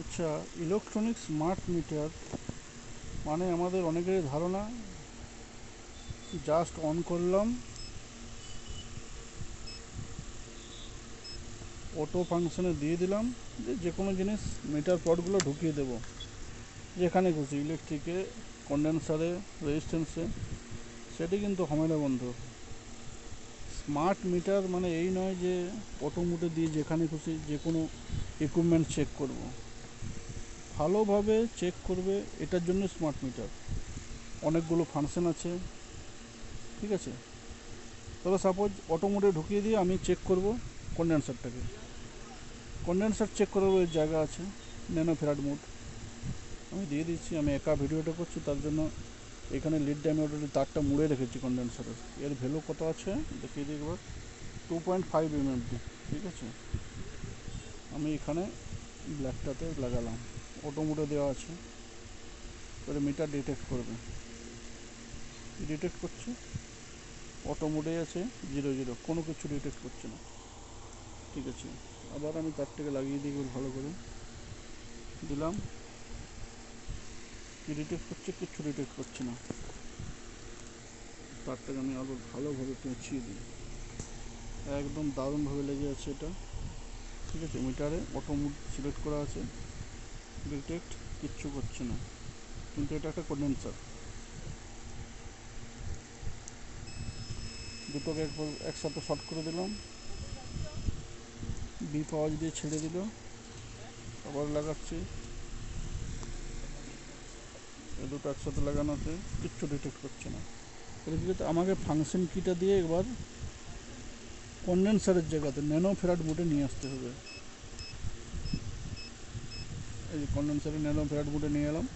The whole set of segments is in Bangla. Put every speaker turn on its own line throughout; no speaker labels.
আচ্ছা, ইলেকট্রনিক স্মার্ট মিটার মানে আমাদের অনেকেরই ধারণা জাস্ট অন করলাম, অটো ফাংশনে দিয়ে দিলাম, যে কোনো জিনিস মিটার পডগুলো ঢুকিয়ে দেব যেখানে খুশি, ইলেকট্রিকে, কন্ডেন্সারে, রেজিস্ট্যান্সে। সেটি কিন্তু হয় না বন্ধু। স্মার্ট মিটার মানে এই নয় যে অটো মোডে দিয়ে যেখানে খুশি যে কোনো ইকুইপমেন্ট চেক করব। ভালোভাবে চেক করবে, এটার জন্য স্মার্ট মিটার। অনেকগুলো ফাংশন আছে, ঠিক আছে। তবে সাপোজ অটো মোডে ঢুকিয়ে দিয়ে আমি চেক করব কন্ডেন্সারটাকে। কন্ডেন্সার চেক করার ওই জায়গা আছে, ন্যানো ফ্যারাড মোড। আমি দিয়ে দিচ্ছি, আমি একা ভিডিওটা করছি তার জন্য এখানে লিড ডায়োডের তারটা মুড়ে রেখেছি কন্ডেন্সারের। এর ভ্যালু কত আছে দেখিয়ে দিই একবার, 2.5 mmD, ঠিক আছে। আমি এখানে ব্ল্যাকটাতে লাগালাম, অটো মোডে দেওয়া আছে। এবারে মিটার ডিটেক্ট করবে, ডিটেক্ট করছে, অটো মোডে আছে, 0 0, কোনো কিছু ডিটেক্ট করছে না, ঠিক আছে। আবার আমি তারটাকে লাগিয়ে দিই ভালো করে, দিলাম, কি ডিটেক্ট করছে, কিচ্ছু ডিটেক্ট করছে না। তারটাকে আমি আবার ভালোভাবে পেঁচিয়ে দিই, একদম দারুণভাবে লেগে আছে এটা, ঠিক আছে। মিটারে অটো মোড সিলেক্ট করা আছে, ডিটেক্ট কিচ্ছু করছে না, কিন্তু এটা একটা কন্ডেন্সার। দুটোকে একসাথে শর্ট করে দিলাম, বি পাওয়ার দিয়ে ছেড়ে দিল, আবার লাগাচ্ছি, এই দুটো একসাথে লাগানোতে কিচ্ছু ডিটেক্ট করছে না। এদিকে আমাকে ফাংশন কিটা দিয়ে এবার কন্ডেন্সারের জায়গাতে ন্যানো ফ্যারাড মোডে নিয়ে আসতে হবে। এই যে কন্ডেন্সারে ন্যানো ফ্যারাড মোডে নিয়ে এলাম।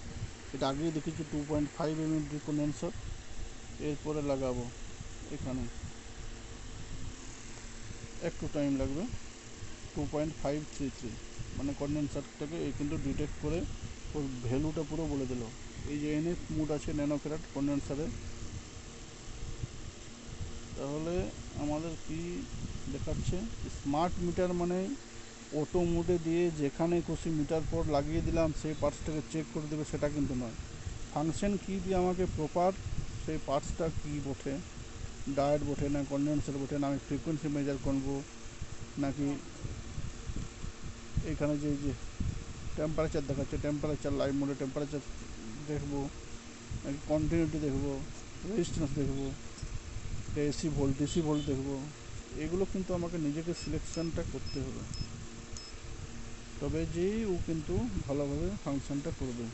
এটা আগেই দেখেছি 2.5 mmD কন্ডেন্সার। এরপরে লাগাবো এখানে, একটু টাইম লাগবে, 2.533, মানে কন্ডেন্সারটাকে এই কিন্তু ডিটেক্ট করে ওর ভ্যালুটা পুরো বলে দিল। এই যে এনএফ মুড আছে ন্যানো ফ্যারাড কন্ডেন্সারে। তাহলে আমাদের কি দেখাচ্ছে, স্মার্ট মিটার মানে অটো মোডে দিয়ে যেখানে খুশি মিটার পড লাগিয়ে দিলাম সেই পার্টসটাকে চেক করে দেবে, সেটা কিন্তু নয়। ফাংশন কি দিয়ে আমাকে প্রপার সেই পার্টসটা কি বটে, ডায়োড বটে না কন্ডেন্সার বটে না, আমি ফ্রিকোয়েন্সি মেজার করবো নাকি এখানে যে যে টেম্পারেচার দেখাচ্ছে টেম্পারেচার লাইভ মোডে টেম্পারেচার দেখবো নাকি কন্টিনিউটি দেখবো, রেজিস্ট্যান্স দেখবো, এসি ভোল্ট ডিসি ভোল্ট দেখবো, এগুলো কিন্তু আমাকে নিজেকে সিলেকশনটা করতে হবে, তবে যেই ও কিন্তু ভালোভাবে ফাংশনটা করবে।